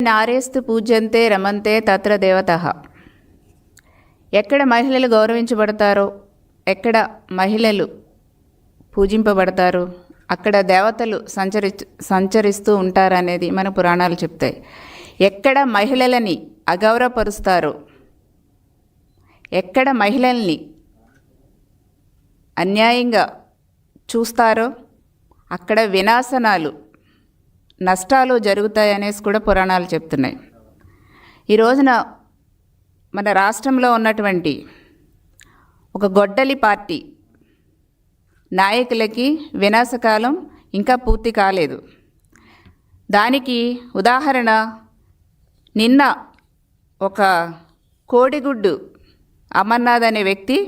నారేస్తు పూజ్యంతే రమంతే తత్ర దేవతః. ఎక్కడ మహిళలు గౌరవించబడతారో, ఎక్కడ మహిళలు పూజింపబడతారో అక్కడ దేవతలు సంచరిస్తూ ఉంటారనేది మన పురాణాలు చెప్తాయి. ఎక్కడ మహిళలని అగౌరవపరుస్తారో, ఎక్కడ మహిళల్ని అన్యాయంగా చూస్తారో అక్కడ వినాశనాలు, నష్టాలు జరుగుతాయనేసి కూడా పురాణాలు చెప్తున్నాయి. ఈ రోజున మన రాష్ట్రంలో ఉన్నటువంటి ఒక గొడ్డలి పార్టీ నాయకులకి వినాశకాలం ఇంకా పూర్తి కాలేదు. దానికి ఉదాహరణ నిన్న ఒక కోడిగుడ్డు అమర్నాథ్ అనే వ్యక్తి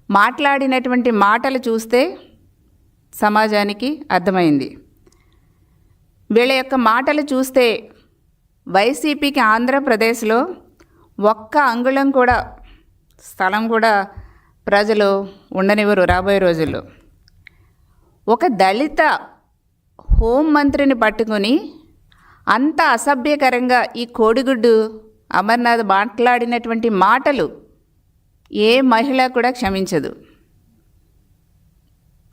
మాట్లాడినటువంటి మాటలు చూస్తే సమాజానికి అర్థమైంది. వీళ్ళ యొక్క మాటలు చూస్తే వైసీపీకి ఆంధ్రప్రదేశ్లో ఒక్క అంగుళం కూడా స్థలం కూడా ప్రజలు ఉండనివ్వరు రాబోయే రోజుల్లో. ఒక దళిత హోంమంత్రిని పట్టుకొని అంత అసభ్యకరంగా ఈ కోడిగుడ్డు అమర్నాథ్ మాట్లాడినటువంటి మాటలు ఏ మహిళ కూడా క్షమించదు.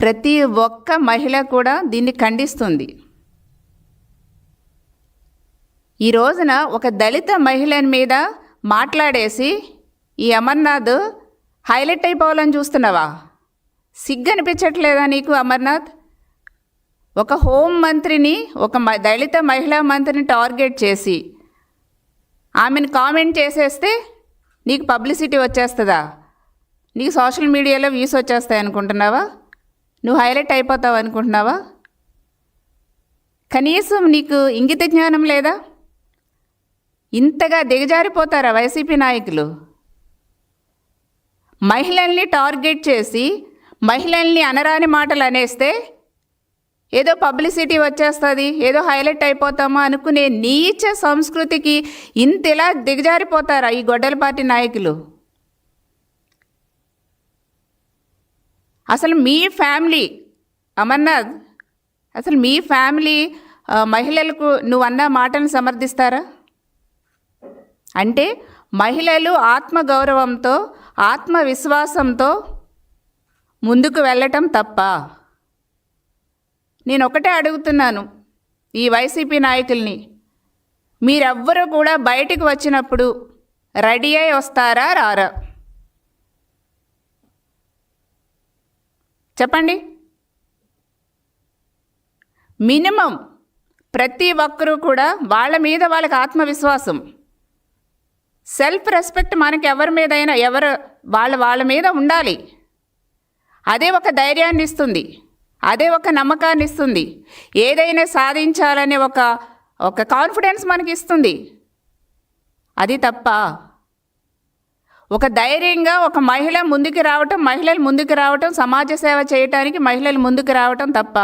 ప్రతి ఒక్క మహిళ కూడా దీన్ని ఖండిస్తుంది. ఈ రోజున ఒక దళిత మహిళ మీద మాట్లాడేసి ఈ అమర్నాథ్ హైలైట్ అయిపోవాలని చూస్తున్నావా? సిగ్గు అనిపించట్లేదా నీకు అమర్నాథ్? ఒక హోం మంత్రిని, ఒక దళిత మహిళా మంత్రిని టార్గెట్ చేసి ఆమెను కామెంట్ చేసేస్తే నీకు పబ్లిసిటీ వచ్చేస్తుందా? నీకు సోషల్ మీడియాలో వ్యూస్ వచ్చేస్తాయి అనుకుంటున్నావా? నువ్వు హైలైట్ అయిపోతావు అనుకుంటున్నావా? కనీసం నీకు ఇంగిత జ్ఞానం లేదా? ఇంతగా దిగజారిపోతారా వైసీపీ నాయకులు? మహిళల్ని టార్గెట్ చేసి మహిళల్ని అనరాని మాటలు అనేస్తే ఏదో పబ్లిసిటీ వచ్చేస్తుంది, ఏదో హైలైట్ అయిపోతామా అనుకునే నీచ సంస్కృతికి ఇంతలా దిగజారిపోతారా ఈ గొడ్డల పార్టీ నాయకులు? అసలు మీ ఫ్యామిలీ అమర్నాథ్, అసలు మీ ఫ్యామిలీ మహిళలకు నువ్వన్న మాటలను సమర్థిస్తారా? అంటే మహిళలు ఆత్మగౌరవంతో, ఆత్మవిశ్వాసంతో ముందుకు వెళ్ళటం తప్ప? నేను ఒకటే అడుగుతున్నాను ఈ వైసీపీ నాయకుల్ని, మీరెవ్వరూ కూడా బయటికి వచ్చినప్పుడు రెడీ అయి వస్తారా రారా? చెప్పండి. మినిమం ప్రతి ఒక్కరూ కూడా వాళ్ళ మీద వాళ్ళకి ఆత్మవిశ్వాసం, సెల్ఫ్ రెస్పెక్ట్ మనకి ఎవరి మీదైనా వాళ్ళ మీద ఉండాలి. అదే ఒక ధైర్యాన్ని ఇస్తుంది, అదే ఒక నమ్మకాన్ని ఇస్తుంది, ఏదైనా సాధించాలనే ఒక కాన్ఫిడెన్స్ మనకి ఇస్తుంది. అది తప్ప ఒక ధైర్యంగా ఒక మహిళ ముందుకు రావటం, మహిళలు ముందుకు రావటం, సమాజ సేవ చేయటానికి మహిళలు ముందుకు రావటం తప్ప?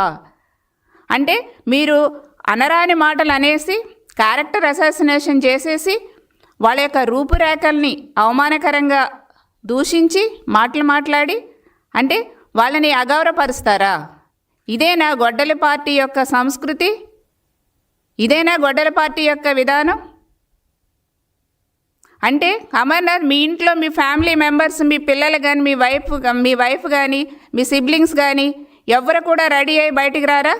అంటే మీరు అనరాని మాటలు అనేసి, క్యారెక్టర్ అసాసినేషన్ చేసేసి, వాళ్ళ యొక్క రూపురేఖల్ని అవమానకరంగా దూషించి మాట్లాడి అంటే వాళ్ళని అగౌరవపరుస్తారా? ఇదేనా గొడ్డలి పార్టీ యొక్క సంస్కృతి? ఇదేనా గొడ్డలి పార్టీ యొక్క విధానం? అంటే అమర్నాథ్, మీ ఇంట్లో మీ ఫ్యామిలీ మెంబర్స్, మీ పిల్లలు కానీ, మీ వైఫ్ కానీ, మీ సిబ్లింగ్స్ కానీ ఎవరు కూడా రెడీ అయ్యి బయటికి రారా?